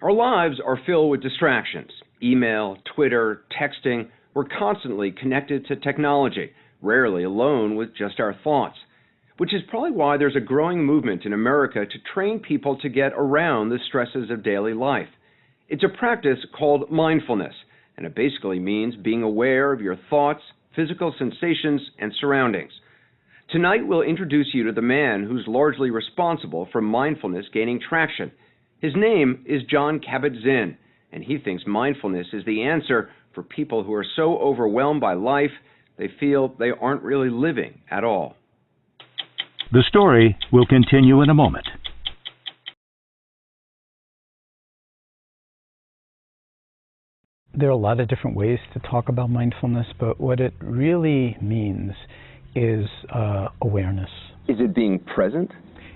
Our lives are filled with distractions. Email, Twitter, texting. We're constantly connected to technology, rarely alone with just our thoughts, which is probably why there's a growing movement in America to train people to get around the stresses of daily life. It's a practice called mindfulness, and it basically means being aware of your thoughts, physical sensations, and surroundings. Tonight, we'll introduce you to the man who's largely responsible for mindfulness gaining traction. His name is Jon Kabat-Zinn, and he thinks mindfulness is the answer for people who are so overwhelmed by life they feel they aren't really living at all. The story will continue in a moment. There are a lot of different ways to talk about mindfulness, but what it really means is awareness. Is it being present?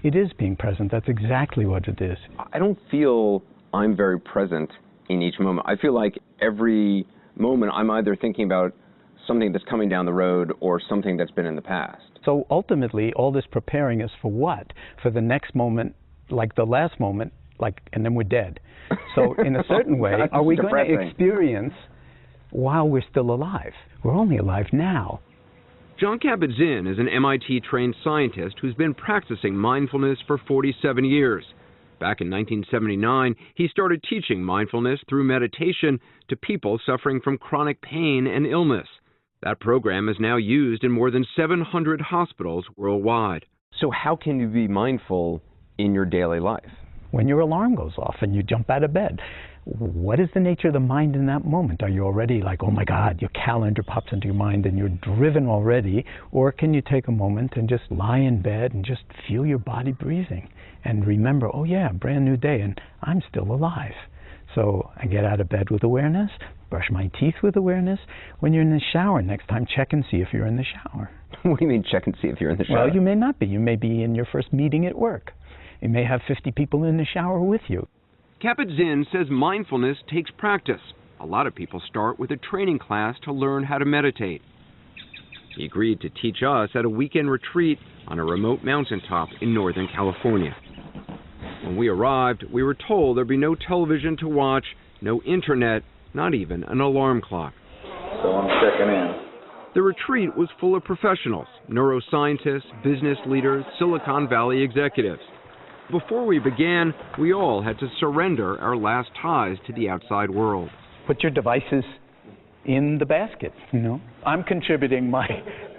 It is being present. That's exactly what it is. I don't feel I'm very present in each moment. I feel like every moment I'm either thinking about something that's coming down the road or something that's been in the past. So ultimately, all this preparing is for what? For the next moment, like the last moment, and then we're dead. So in a certain way, are we going to experience while we're still alive? We're only alive now. Jon Kabat-Zinn is an MIT-trained scientist who's been practicing mindfulness for 47 years. Back in 1979, he started teaching mindfulness through meditation to people suffering from chronic pain and illness. That program is now used in more than 700 hospitals worldwide. So how can you be mindful in your daily life? When your alarm goes off and you jump out of bed, what is the nature of the mind in that moment? Are you already like, oh my God, your calendar pops into your mind and you're driven already? Or can you take a moment and just lie in bed and just feel your body breathing and remember, oh yeah, brand new day and I'm still alive. So I get out of bed with awareness, brush my teeth with awareness. When you're in the shower next time, check and see if you're in the shower. What do you mean check and see if you're in the shower? Well, you may not be. You may be in your first meeting at work. You may have 50 people in the shower with you. Kabat-Zinn says mindfulness takes practice. A lot of people start with a training class to learn how to meditate. He agreed to teach us at a weekend retreat on a remote mountaintop in Northern California. When we arrived, we were told there'd be no television to watch, no internet, not even an alarm clock. So I'm checking in. The retreat was full of professionals, neuroscientists, business leaders, Silicon Valley executives. Before we began, we all had to surrender our last ties to the outside world. Put your devices in the basket, you know. I'm contributing my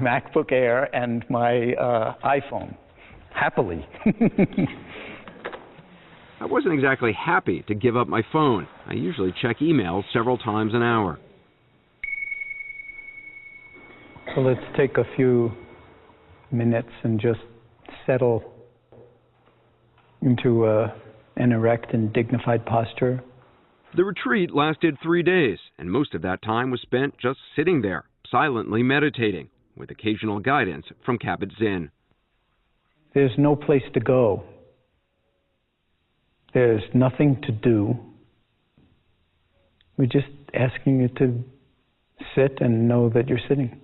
MacBook Air and my iPhone, happily. I wasn't exactly happy to give up my phone. I usually check emails several times an hour. So let's take a few minutes and just settle into an erect and dignified posture. The retreat lasted 3 days, and most of that time was spent just sitting there, silently meditating, with occasional guidance from Kabat-Zinn. There's no place to go. There's nothing to do. We're just asking you to sit and know that you're sitting.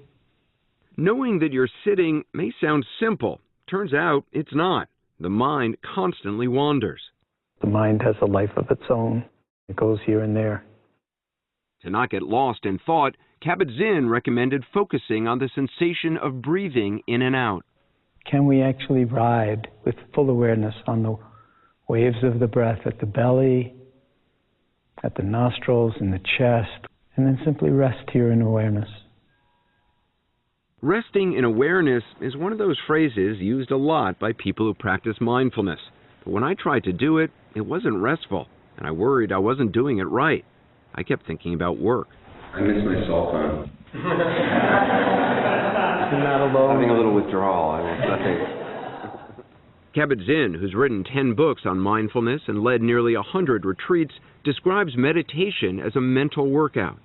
Knowing that you're sitting may sound simple. Turns out it's not. The mind constantly wanders. The mind has a life of its own. It goes here and there. To not get lost in thought, Kabat-Zinn recommended focusing on the sensation of breathing in and out. Can we actually ride with full awareness on the waves of the breath at the belly, at the nostrils, in the chest, and then simply rest here in awareness? Resting in awareness is one of those phrases used a lot by people who practice mindfulness. But when I tried to do it, it wasn't restful, and I worried I wasn't doing it right. I kept thinking about work. I miss my cell phone. You're not alone. Having a little withdrawal. I think. Kabat-Zinn, who's written 10 books on mindfulness and led nearly 100 retreats, describes meditation as a mental workout.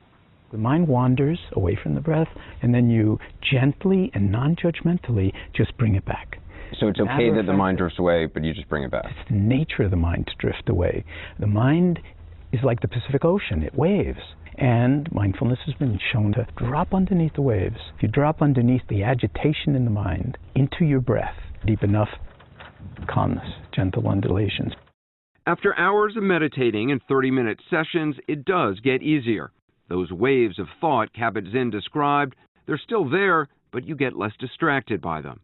The mind wanders away from the breath, and then you gently and non-judgmentally just bring it back. So it's okay that the mind drifts away, but you just bring it back. It's the nature of the mind to drift away. The mind is like the Pacific Ocean. It waves. And mindfulness has been shown to drop underneath the waves. If you drop underneath the agitation in the mind into your breath, deep enough, calmness, gentle undulations. After hours of meditating and 30-minute sessions, it does get easier. Those waves of thought Kabat-Zinn described, they're still there, but you get less distracted by them.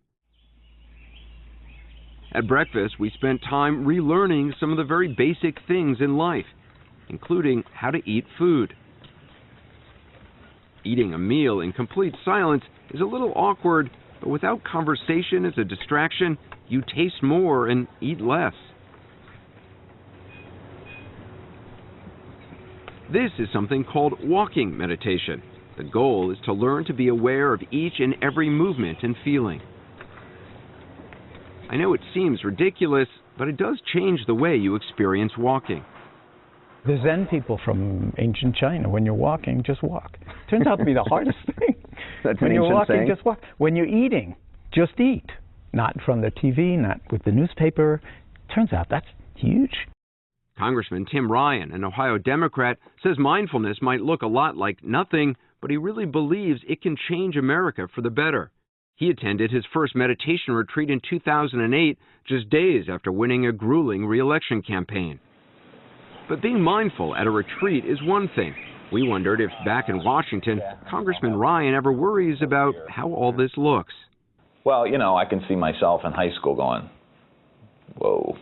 At breakfast, we spent time relearning some of the very basic things in life, including how to eat food. Eating a meal in complete silence is a little awkward, but without conversation as a distraction, you taste more and eat less. This is something called walking meditation. The goal is to learn to be aware of each and every movement and feeling. I know it seems ridiculous, but it does change the way you experience walking. The Zen people from ancient China, when you're walking, just walk. Turns out to be the hardest thing. That's when an you're ancient walking, saying? just walk. When you're eating, just eat. Not from the TV, not with the newspaper. Turns out that's huge. Congressman Tim Ryan, an Ohio Democrat, says mindfulness might look a lot like nothing, but he really believes it can change America for the better. He attended his first meditation retreat in 2008, just days after winning a grueling re-election campaign. But being mindful at a retreat is one thing. We wondered if back in Washington, Congressman Ryan ever worries about how all this looks. Well, you know, I can see myself in high school going, whoa,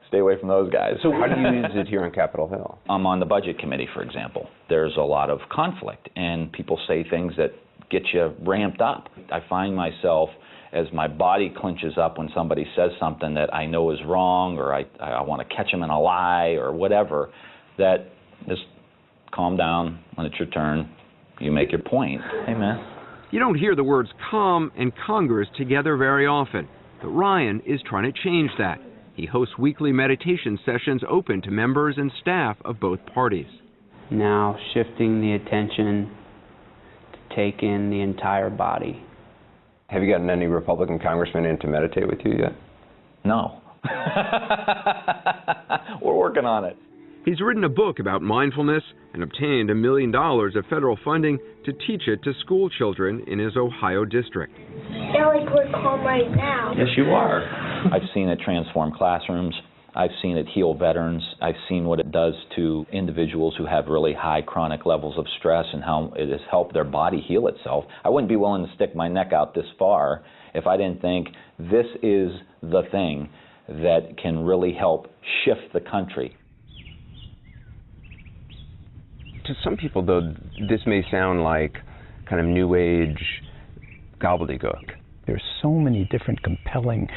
stay away from those guys. So how do you use it here on Capitol Hill? I'm on the budget committee, for example. There's a lot of conflict, and people say things that get you ramped up. I find myself, as my body clenches up when somebody says something that I know is wrong, or I want to catch them in a lie, or whatever, that just calm down. When it's your turn, you make your point. Hey, man. You don't hear the words calm and Congress together very often, but Ryan is trying to change that. He hosts weekly meditation sessions open to members and staff of both parties. Now shifting the attention to take in the entire body. Have you gotten any Republican congressmen in to meditate with you yet? No. We're working on it. He's written a book about mindfulness and obtained $1 million of federal funding to teach it to school children in his Ohio district. I feel like we're calm right now. Yes, you are. I've seen it transform classrooms. I've seen it heal veterans. I've seen what it does to individuals who have really high chronic levels of stress and how it has helped their body heal itself. I wouldn't be willing to stick my neck out this far if I didn't think this is the thing that can really help shift the country. To some people, though, this may sound like kind of new age gobbledygook. There's so many different compelling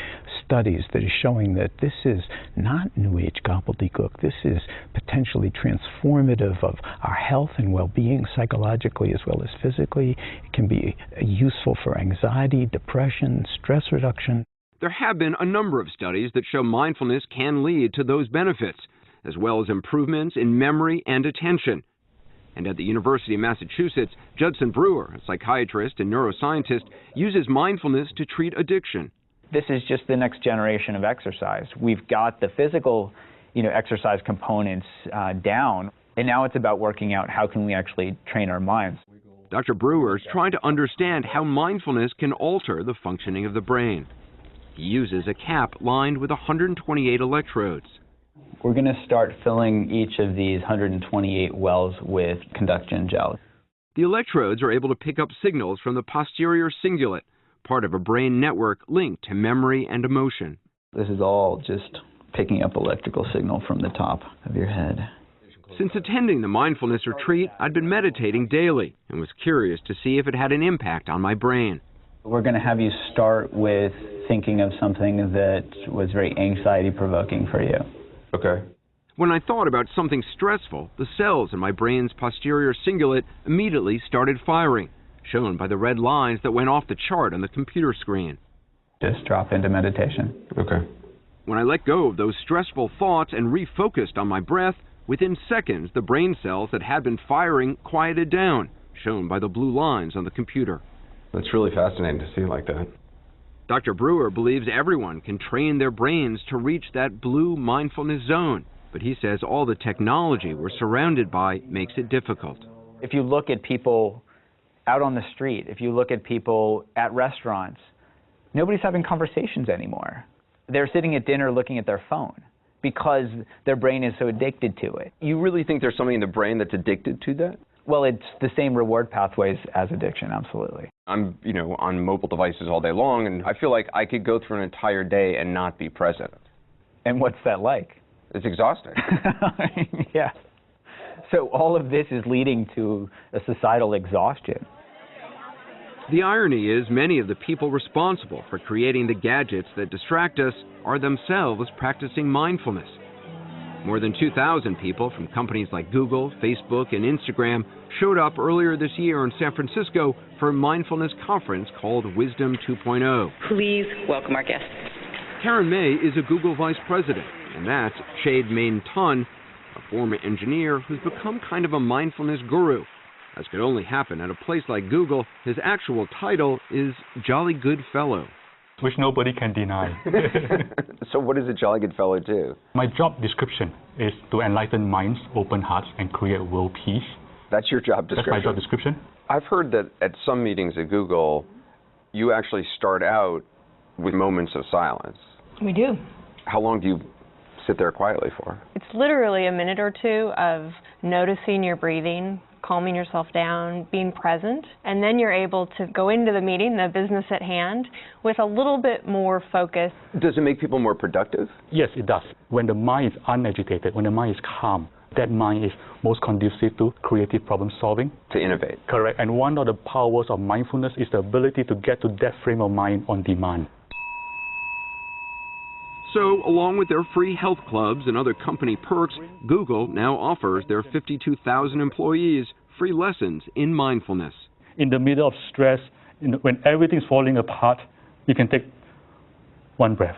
studies that are showing that this is not New Age gobbledygook. This is potentially transformative of our health and well-being psychologically as well as physically. It can be useful for anxiety, depression, stress reduction. There have been a number of studies that show mindfulness can lead to those benefits, as well as improvements in memory and attention. And at the University of Massachusetts, Judson Brewer, a psychiatrist and neuroscientist, uses mindfulness to treat addiction. This is just the next generation of exercise. We've got the physical, exercise components down, and now it's about working out how can we actually train our minds. Dr. Brewer is trying to understand how mindfulness can alter the functioning of the brain. He uses a cap lined with 128 electrodes. We're going to start filling each of these 128 wells with conduction gel. The electrodes are able to pick up signals from the posterior cingulate, part of a brain network linked to memory and emotion. This is all just picking up electrical signal from the top of your head. Since attending the mindfulness retreat, I'd been meditating daily and was curious to see if it had an impact on my brain. We're going to have you start with thinking of something that was very anxiety-provoking for you. Okay. When I thought about something stressful, the cells in my brain's posterior cingulate immediately started firing, shown by the red lines that went off the chart on the computer screen. Just drop into meditation. Okay. When I let go of those stressful thoughts and refocused on my breath, within seconds the brain cells that had been firing quieted down, shown by the blue lines on the computer. That's really fascinating to see like that. Dr. Brewer believes everyone can train their brains to reach that blue mindfulness zone, but he says all the technology we're surrounded by makes it difficult. If you look at people out on the street, if you look at people at restaurants, nobody's having conversations anymore. They're sitting at dinner looking at their phone. because their brain is so addicted to it. You really think there's something in the brain that's addicted to that? Well, it's the same reward pathways as addiction, absolutely. I'm, on mobile devices all day long, and I feel like I could go through an entire day and not be present. And what's that like? It's exhausting. Yeah. So all of this is leading to a societal exhaustion. The irony is many of the people responsible for creating the gadgets that distract us are themselves practicing mindfulness. More than 2,000 people from companies like Google, Facebook, and Instagram showed up earlier this year in San Francisco for a mindfulness conference called Wisdom 2.0. Please welcome our guests. Karen May is a Google vice president, and that's Shade Main-Tun, a former engineer who's become kind of a mindfulness guru. As could only happen at a place like Google, his actual title is Jolly Good Fellow. Which nobody can deny. So what does a Jolly Good Fellow do? My job description is to enlighten minds, open hearts, and create world peace. That's your job description? That's my job description. I've heard that at some meetings at Google, you actually start out with moments of silence. We do. How long do you sit there quietly for? It's literally a minute or two of noticing your breathing, calming yourself down, being present, and then you're able to go into the meeting, the business at hand, with a little bit more focus. Does it make people more productive? Yes, it does. When the mind is unagitated, when the mind is calm, that mind is most conducive to creative problem solving. To innovate. Correct. And one of the powers of mindfulness is the ability to get to that frame of mind on demand. So, along with their free health clubs and other company perks, Google now offers their 52,000 employees free lessons in mindfulness. In the middle of stress, when everything's falling apart, you can take one breath.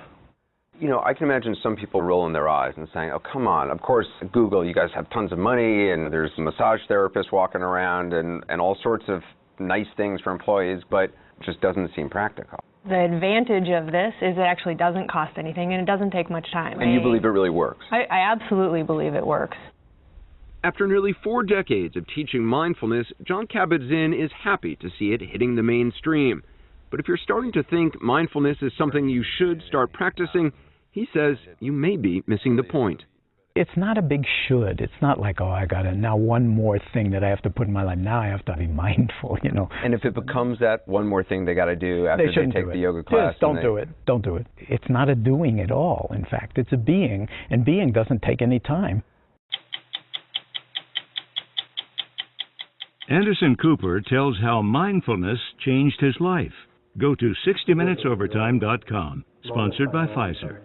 I can imagine some people rolling their eyes and saying, oh, come on, of course, Google, you guys have tons of money, and there's massage therapists walking around and all sorts of nice things for employees, but it just doesn't seem practical. The advantage of this is it actually doesn't cost anything and it doesn't take much time. And you believe it really works? I absolutely believe it works. After nearly 4 decades of teaching mindfulness, John Kabat-Zinn is happy to see it hitting the mainstream. But if you're starting to think mindfulness is something you should start practicing, he says you may be missing the point. It's not a big should. It's not like, oh, I got to now one more thing that I have to put in my life. Now I have to be mindful, And if it becomes that one more thing they got to do after they take the yoga class. Just don't do it. Don't do it. It's not a doing at all. In fact, it's a being, and being doesn't take any time. Anderson Cooper tells how mindfulness changed his life. Go to 60minutesovertime.com, sponsored by Pfizer.